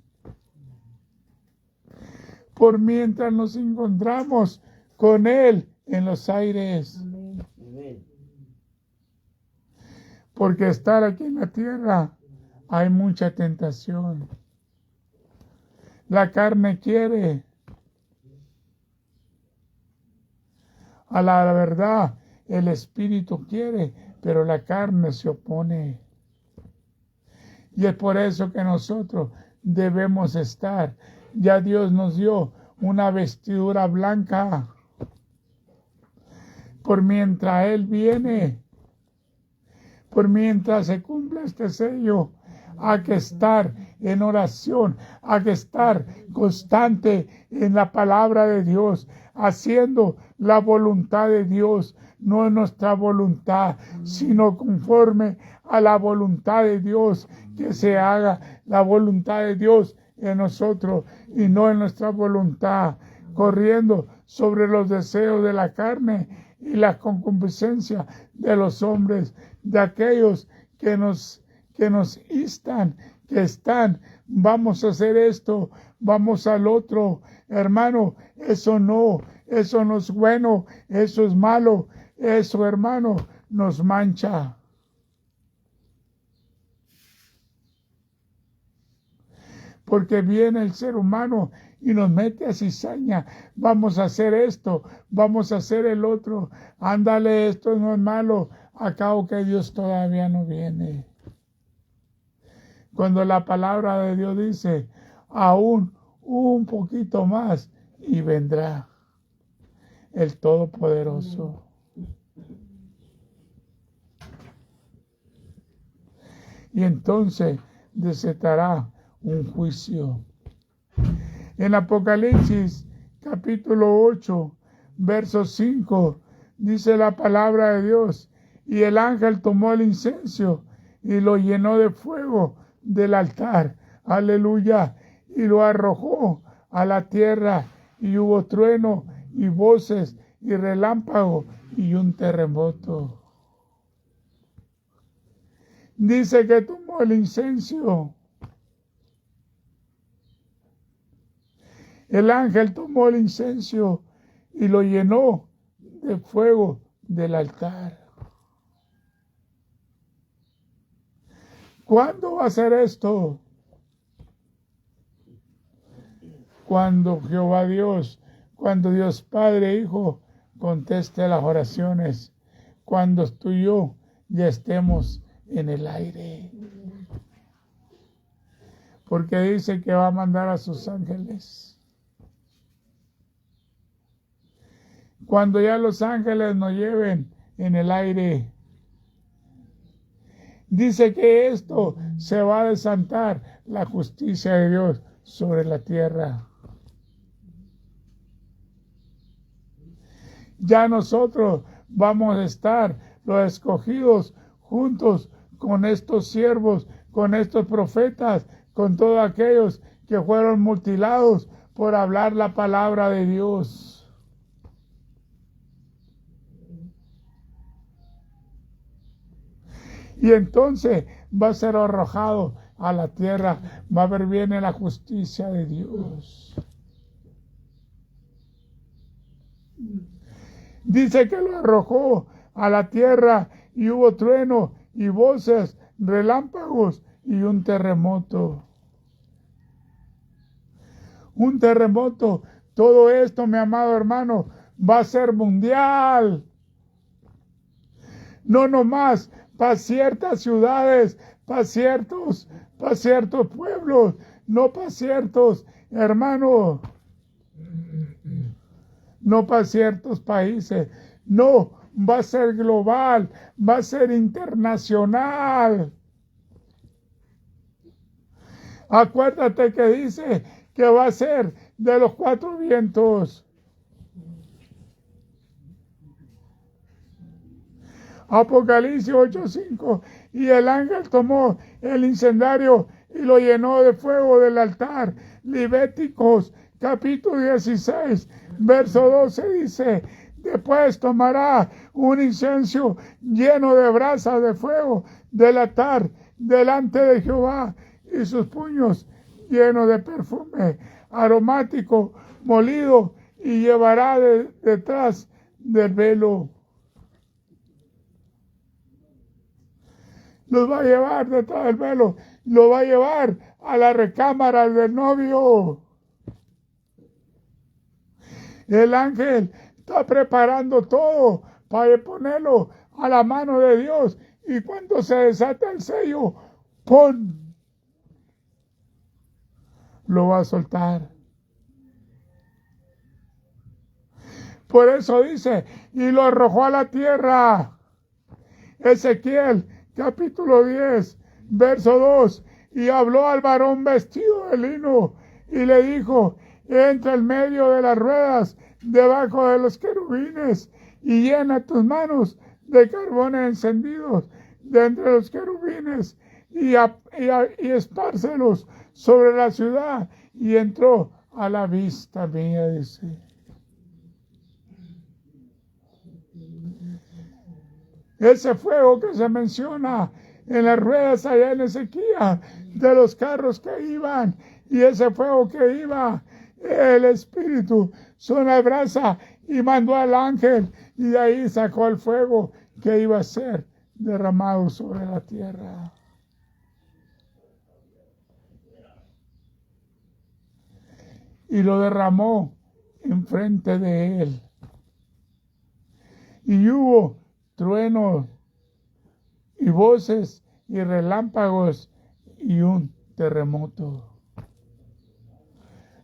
S1: por mientras nos encontramos con Él en los aires. Porque estar aquí en la tierra hay mucha tentación. La carne quiere. A la verdad, el espíritu quiere, pero la carne se opone. Y es por eso que nosotros debemos estar. Ya Dios nos dio una vestidura blanca. Por mientras Él viene, por mientras se cumpla este sello, hay que estar en oración, hay que estar constante en la palabra de Dios, haciendo la voluntad de Dios, no nuestra voluntad, sino conforme a la voluntad de Dios, que se haga la voluntad de Dios en nosotros y no en nuestra voluntad, corriendo sobre los deseos de la carne y la concupiscencia de los hombres, de aquellos que nos instan, que están, vamos a hacer esto, vamos al otro. Hermano, eso no es bueno, eso es malo, eso, hermano, nos mancha. Porque viene el ser humano y nos mete a cizaña. Vamos a hacer esto, vamos a hacer el otro. Ándale, esto no es malo. Acabo que Dios todavía no viene. Cuando la palabra de Dios dice, aún un poquito más y vendrá el Todopoderoso. Y entonces desatará un juicio. En Apocalipsis capítulo 8, verso 5, dice la palabra de Dios, y el ángel tomó el incienso y lo llenó de fuego del altar, aleluya, y lo arrojó a la tierra, y hubo trueno y voces y relámpago y un terremoto. Dice que tomó el incienso. El ángel tomó el incienso y lo llenó de fuego del altar. ¿Cuándo va a ser esto? Cuando Jehová Dios, cuando Dios Padre, Hijo, conteste las oraciones. Cuando tú y yo ya estemos en el aire. Porque dice que va a mandar a sus ángeles. Cuando ya los ángeles nos lleven en el aire, dice que esto se va a desatar la justicia de Dios sobre la tierra. Ya nosotros vamos a estar los escogidos juntos con estos siervos, con estos profetas, con todos aquellos que fueron mutilados por hablar la palabra de Dios. Y entonces va a ser arrojado a la tierra, va a ver bien la justicia de Dios. Dice que lo arrojó a la tierra y hubo trueno y voces, relámpagos y un terremoto. Un terremoto. Todo esto, mi amado hermano, va a ser mundial. No nomás para ciertas ciudades, para ciertos pueblos, no para ciertos hermanos, no para ciertos países, no, va a ser global, va a ser internacional. Acuérdate que dice que va a ser de los cuatro vientos. Apocalipsis 8:5. Y el ángel tomó el incendiario y lo llenó de fuego del altar. Levíticos capítulo 16, verso 12 dice: después tomará un incienso lleno de brasas de fuego del altar delante de Jehová, y sus puños llenos de perfume aromático molido, y llevará detrás del velo. Los va a llevar detrás del velo, lo va a llevar a la recámara del novio. El ángel está preparando todo para ponerlo a la mano de Dios, y cuando se desata el sello, ¡pum!, lo va a soltar. Por eso dice, y lo arrojó a la tierra. Ezequiel capítulo 10, verso 2, y habló al varón vestido de lino, y le dijo: entra en medio de las ruedas, debajo de los querubines, y llena tus manos de carbones encendidos de entre los querubines, y espárcelos sobre la ciudad. Y entró a la vista mía, dice. Ese fuego que se menciona en las ruedas allá en Ezequiel, de los carros que iban, y ese fuego que iba, el Espíritu son la brasa, y mandó al ángel, y de ahí sacó el fuego que iba a ser derramado sobre la tierra. Y lo derramó enfrente de él. Y hubo truenos y voces y relámpagos y un terremoto.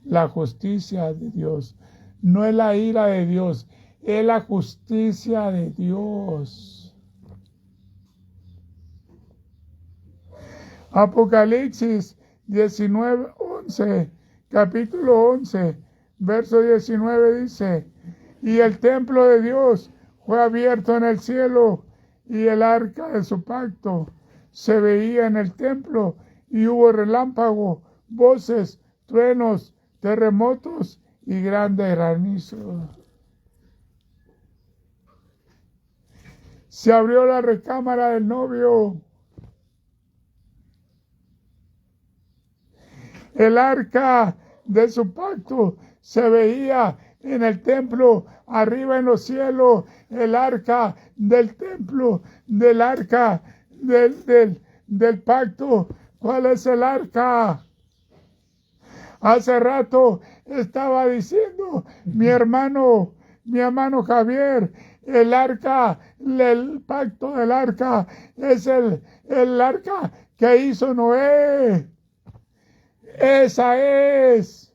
S1: La justicia de Dios. No es la ira de Dios, es la justicia de Dios. Apocalipsis 19:11, capítulo 11, verso 19 dice: y el templo de Dios fue abierto en el cielo, y el arca de su pacto se veía en el templo, y hubo relámpago, voces, truenos, terremotos y grandes granizos. Se abrió la recámara del novio. El arca de su pacto se veía en el templo, arriba en los cielos, el arca del templo, del arca del pacto. ¿Cuál es el arca? Hace rato estaba diciendo mi hermano Javier, el arca, el pacto del arca es el arca que hizo Noé. Esa es.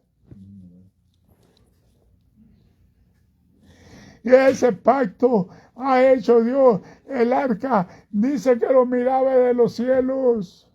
S1: Y ese pacto ha hecho Dios. El arca dice que lo miraba de los cielos.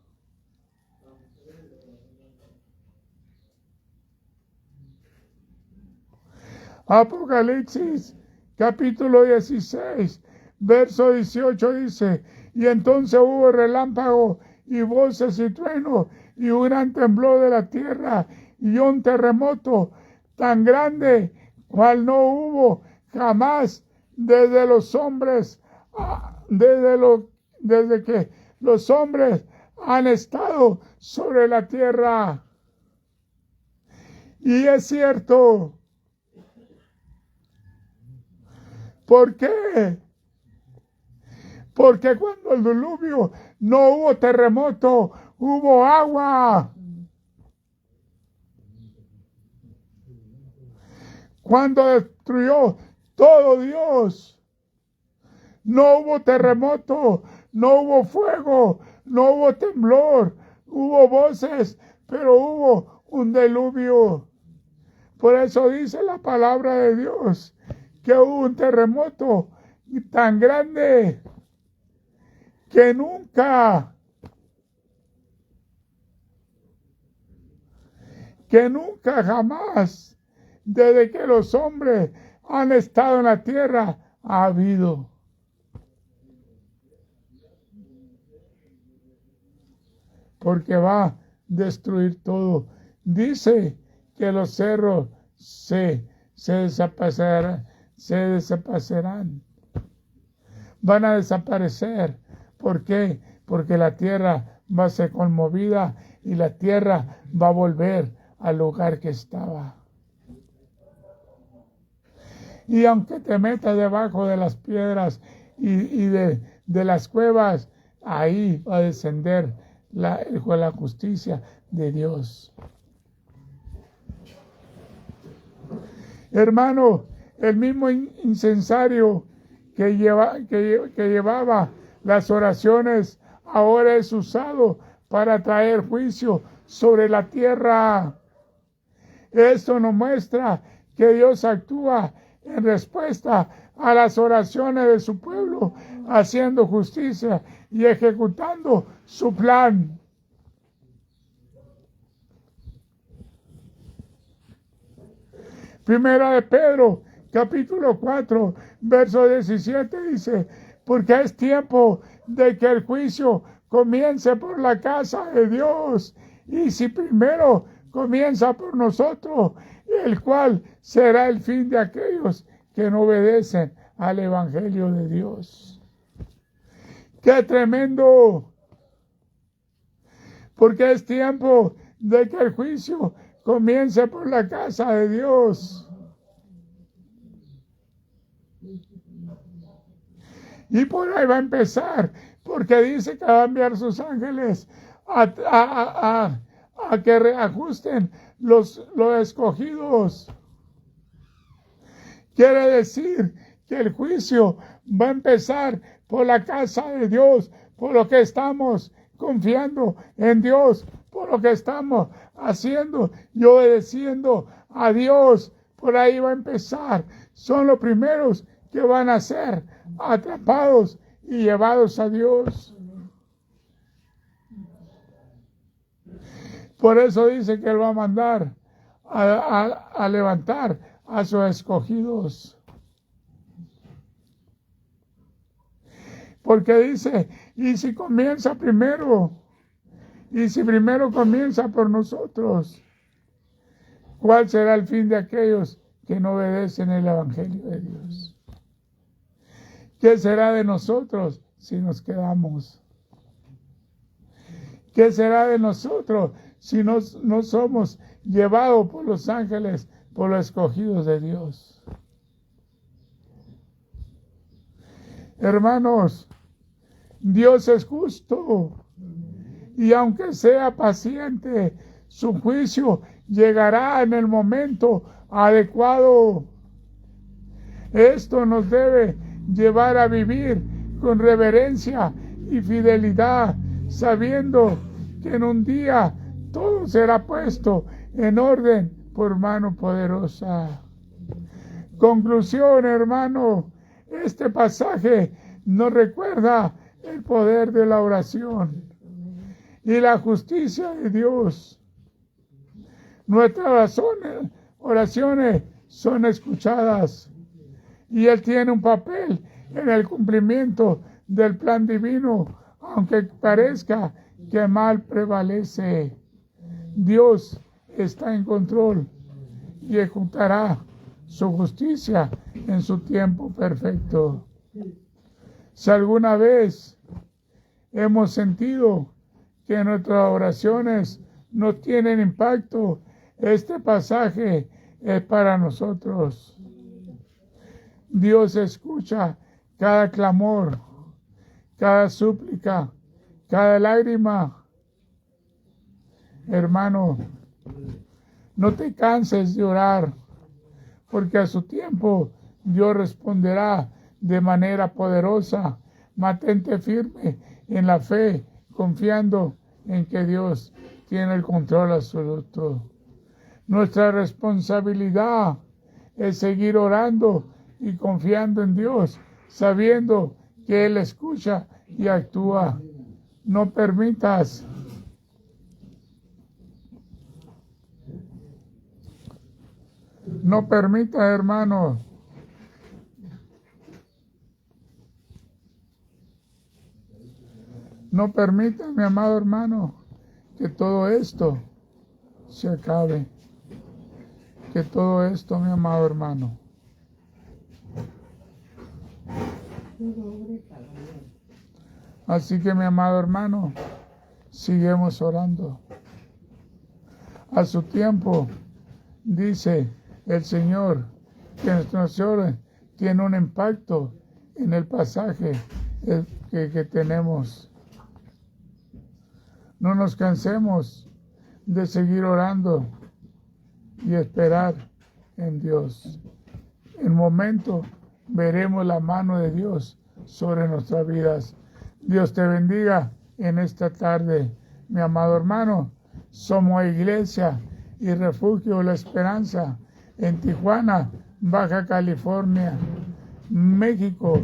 S1: Apocalipsis capítulo 16, verso 18 dice: y entonces hubo relámpago y voces y truenos, y un gran temblor de la tierra, y un terremoto tan grande cual no hubo jamás desde los hombres, desde que los hombres han estado sobre la tierra. Y es cierto. ¿Por qué? Porque cuando el diluvio no hubo terremoto, hubo agua. Cuando destruyó todo Dios, no hubo terremoto, no hubo fuego, no hubo temblor, hubo voces, pero hubo un diluvio. Por eso dice la palabra de Dios que hubo un terremoto tan grande que nunca jamás, desde que los hombres han estado en la tierra, ha habido. Porque va a destruir todo. Dice que los cerros se desaparecerán. Van a desaparecer. ¿Por qué? Porque la tierra va a ser conmovida y la tierra va a volver al lugar que estaba. Y aunque te metas debajo de las piedras y de las cuevas, ahí va a descender la justicia de Dios. Hermano, el mismo incensario que llevaba las oraciones ahora es usado para traer juicio sobre la tierra. Esto nos muestra que Dios actúa en respuesta a las oraciones de su pueblo, haciendo justicia y ejecutando su plan. Primera de Pedro, capítulo 4, verso 17 dice: porque es tiempo de que el juicio comience por la casa de Dios, y si primero comienza por nosotros, el cual será el fin de aquellos que no obedecen al Evangelio de Dios. ¡Qué tremendo! Porque es tiempo de que el juicio comience por la casa de Dios. Y por ahí va a empezar, porque dice que va a enviar sus ángeles a que reajusten los escogidos. Quiere decir que el juicio va a empezar por la casa de Dios, por lo que estamos confiando en Dios, por lo que estamos haciendo y obedeciendo a Dios. Por ahí va a empezar. Son los primeros que van a ser atrapados y llevados a Dios. Por eso dice que Él va a mandar a levantar a sus escogidos. Porque dice, y si comienza primero, y si primero comienza por nosotros, ¿cuál será el fin de aquellos que no obedecen el Evangelio de Dios? ¿Qué será de nosotros si nos quedamos? ¿Qué será de nosotros si no somos llevados por los ángeles, por los escogidos de Dios? Hermanos, Dios es justo, y aunque sea paciente, su juicio llegará en el momento adecuado. Esto nos debe llevar a vivir con reverencia y fidelidad, sabiendo que en un día todo será puesto en orden por mano poderosa. Conclusión, hermano, este pasaje nos recuerda el poder de la oración y la justicia de Dios. Nuestras oraciones son escuchadas y Él tiene un papel en el cumplimiento del plan divino, aunque parezca que el mal prevalece. Dios está en control y ejecutará su justicia en su tiempo perfecto. Si alguna vez hemos sentido que nuestras oraciones no tienen impacto, este pasaje es para nosotros. Dios escucha cada clamor, cada súplica, cada lágrima. Hermano, no te canses de orar, porque a su tiempo Dios responderá de manera poderosa. Mantente firme en la fe, confiando en que Dios tiene el control absoluto. Nuestra responsabilidad es seguir orando y confiando en Dios, sabiendo que Él escucha y actúa. No permitas hermano, no permita, mi amado hermano, que todo esto se acabe. Que todo esto, mi amado hermano. Así que, mi amado hermano, sigamos orando. A su tiempo, dice el Señor, que nuestra oración tiene un impacto en el pasaje que tenemos. No nos cansemos de seguir orando y esperar en Dios. En momento veremos la mano de Dios sobre nuestras vidas. Dios te bendiga en esta tarde, mi amado hermano. Somos Iglesia y Refugio La Esperanza en Tijuana, Baja California, México.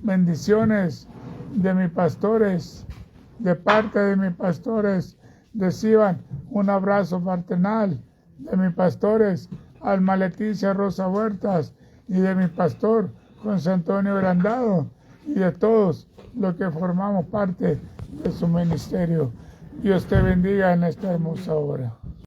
S1: Bendiciones de mis pastores, de parte de mis pastores. Reciban un abrazo fraternal de mis pastores, Alma Leticia Rosa Huertas, y de mi pastor José Antonio Grandado, y de todos los que formamos parte de su ministerio. Dios te bendiga en esta hermosa hora.